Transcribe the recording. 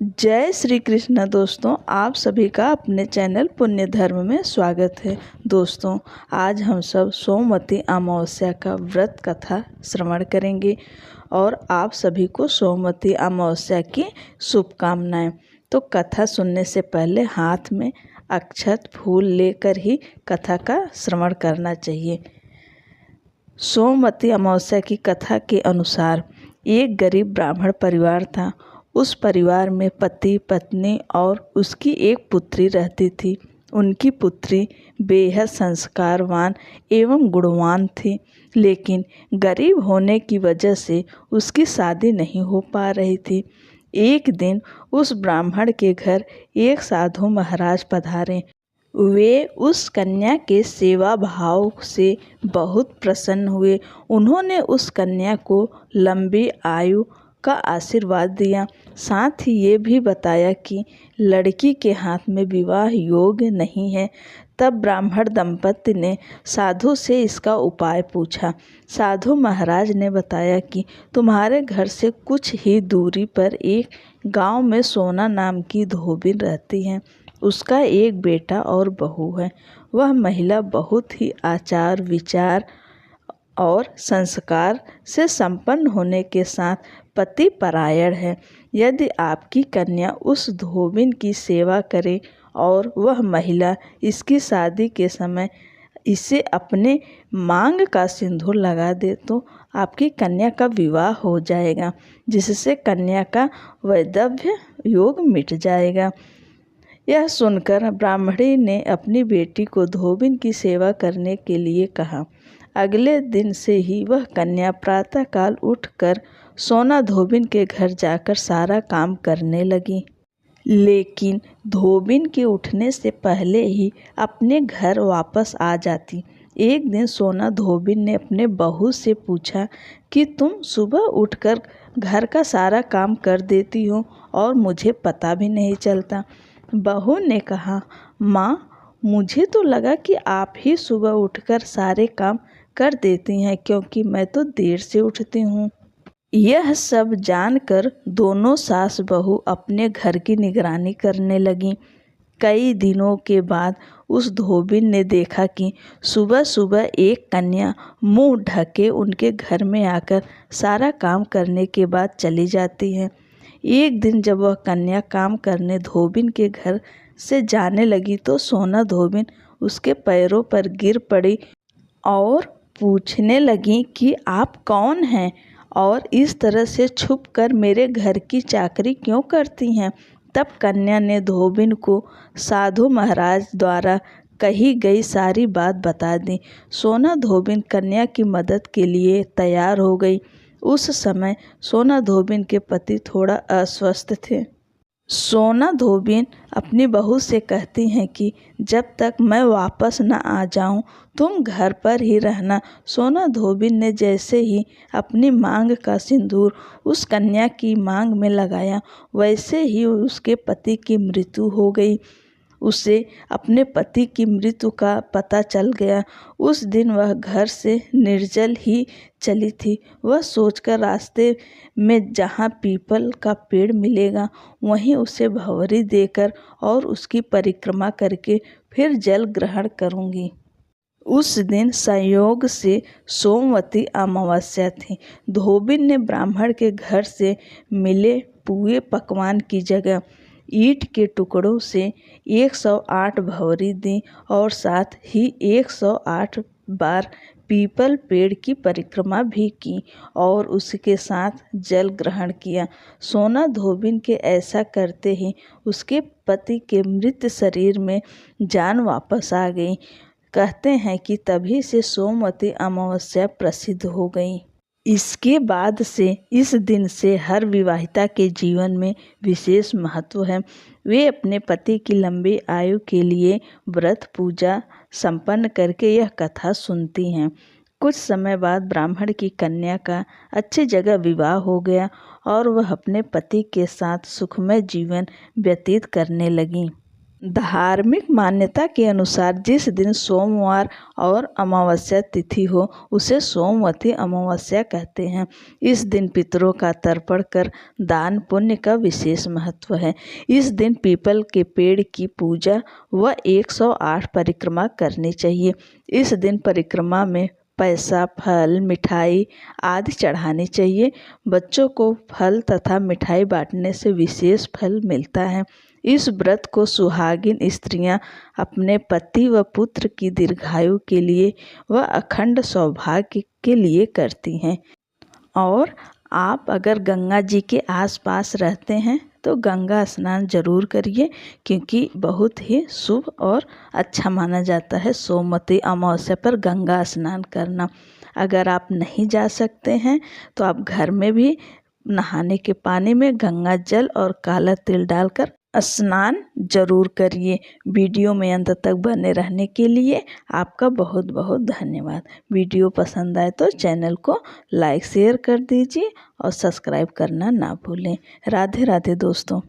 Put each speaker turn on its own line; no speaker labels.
जय श्री कृष्ण दोस्तों, आप सभी का अपने चैनल पुण्य धर्म में स्वागत है। दोस्तों, आज हम सब सोमवती अमावस्या का व्रत कथा श्रवण करेंगे और आप सभी को सोमवती अमावस्या की शुभकामनाएं। तो कथा सुनने से पहले हाथ में अक्षत फूल लेकर ही कथा का श्रवण करना चाहिए। सोमवती अमावस्या की कथा के अनुसार एक गरीब ब्राह्मण परिवार था। उस परिवार में पति, पत्नी और उसकी एक पुत्री रहती थी। उनकी पुत्री बेहद संस्कारवान एवं गुणवान थी, लेकिन गरीब होने की वजह से उसकी शादी नहीं हो पा रही थी। एक दिन उस ब्राह्मण के घर एक साधु महाराज पधारे। वे उस कन्या के सेवा भाव से बहुत प्रसन्न हुए। उन्होंने उस कन्या को लंबी आयु का आशीर्वाद दिया। साथ ही ये भी बताया कि लड़की के हाथ में विवाह योग नहीं है। तब ब्राह्मण दंपति ने साधु से इसका उपाय पूछा। साधु महाराज ने बताया कि तुम्हारे घर से कुछ ही दूरी पर एक गांव में सोना नाम की धोबिन रहती है। उसका एक बेटा और बहू है। वह महिला बहुत ही आचार विचार और संस्कार से संपन्न होने के साथ पति परायण है। यदि आपकी कन्या उस धोबिन की सेवा करे और वह महिला इसकी शादी के समय इसे अपने मांग का सिंदूर लगा दे तो आपकी कन्या का विवाह हो जाएगा, जिससे कन्या का वैधव्य योग मिट जाएगा। यह सुनकर ब्राह्मणी ने अपनी बेटी को धोबिन की सेवा करने के लिए कहा। अगले दिन से ही वह कन्या प्रातःकाल उठकर सोना धोबिन के घर जाकर सारा काम करने लगी, लेकिन धोबिन के उठने से पहले ही अपने घर वापस आ जाती। एक दिन सोना धोबिन ने अपने बहू से पूछा कि तुम सुबह उठकर घर का सारा काम कर देती हो और मुझे पता भी नहीं चलता। बहू ने कहा, माँ, मुझे तो लगा कि आप ही सुबह उठकर सारे काम कर देती हैं, क्योंकि मैं तो देर से उठती हूँ। यह सब जानकर दोनों सास बहू अपने घर की निगरानी करने लगीं। कई दिनों के बाद उस धोबिन ने देखा कि सुबह सुबह एक कन्या मुंह ढके उनके घर में आकर सारा काम करने के बाद चली जाती है। एक दिन जब वह कन्या काम करने धोबिन के घर से जाने लगी तो सोना धोबिन उसके पैरों पर गिर पड़ी और पूछने लगी कि आप कौन हैं और इस तरह से छुपकर मेरे घर की चाकरी क्यों करती हैं। तब कन्या ने धोबिन को साधु महाराज द्वारा कही गई सारी बात बता दी। सोना धोबिन कन्या की मदद के लिए तैयार हो गई। उस समय सोना धोबिन के पति थोड़ा अस्वस्थ थे। सोना धोबिन अपनी बहू से कहती हैं कि जब तक मैं वापस न आ जाऊं तुम घर पर ही रहना। सोना धोबिन ने जैसे ही अपनी मांग का सिंदूर उस कन्या की मांग में लगाया, वैसे ही उसके पति की मृत्यु हो गई। उसे अपने पति की मृत्यु का पता चल गया। उस दिन वह घर से निर्जल ही चली थी। वह सोचकर रास्ते में जहाँ पीपल का पेड़ मिलेगा वहीं उसे भंवरी देकर और उसकी परिक्रमा करके फिर जल ग्रहण करूँगी। उस दिन संयोग से सोमवती अमावस्या थी। धोबिन ने ब्राह्मण के घर से मिले पुए पकवान की जगह ईंट के टुकड़ों से 108 भंवरी दी और साथ ही 108 बार पीपल पेड़ की परिक्रमा भी की और उसके साथ जल ग्रहण किया। सोना धोबिन के ऐसा करते ही उसके पति के मृत शरीर में जान वापस आ गई। कहते हैं कि तभी से सोमवती अमावस्या प्रसिद्ध हो गई। इसके बाद से इस दिन से हर विवाहिता के जीवन में विशेष महत्व है। वे अपने पति की लंबी आयु के लिए व्रत पूजा संपन्न करके यह कथा सुनती हैं। कुछ समय बाद ब्राह्मण की कन्या का अच्छी जगह विवाह हो गया और वह अपने पति के साथ सुखमय जीवन व्यतीत करने लगी। धार्मिक मान्यता के अनुसार जिस दिन सोमवार और अमावस्या तिथि हो उसे सोमवती अमावस्या कहते हैं। इस दिन पितरों का तर्पण कर दान पुण्य का विशेष महत्व है। इस दिन पीपल के पेड़ की पूजा व 108 परिक्रमा करनी चाहिए। इस दिन परिक्रमा में पैसा, फल, मिठाई आदि चढ़ानी चाहिए। बच्चों को फल तथा मिठाई बांटने से विशेष फल मिलता है। इस व्रत को सुहागिन स्त्रियां अपने पति व पुत्र की दीर्घायु के लिए व अखंड सौभाग्य के लिए करती हैं। और आप अगर गंगा जी के आसपास रहते हैं तो गंगा स्नान जरूर करिए, क्योंकि बहुत ही शुभ और अच्छा माना जाता है सोमवती अमावस्या पर गंगा स्नान करना। अगर आप नहीं जा सकते हैं तो आप घर में भी नहाने के पानी में गंगा जल और काला तिल डालकर स्नान जरूर करिए। वीडियो में अंत तक बने रहने के लिए आपका बहुत बहुत धन्यवाद। वीडियो पसंद आए तो चैनल को लाइक शेयर कर दीजिए और सब्सक्राइब करना ना भूलें। राधे राधे दोस्तों।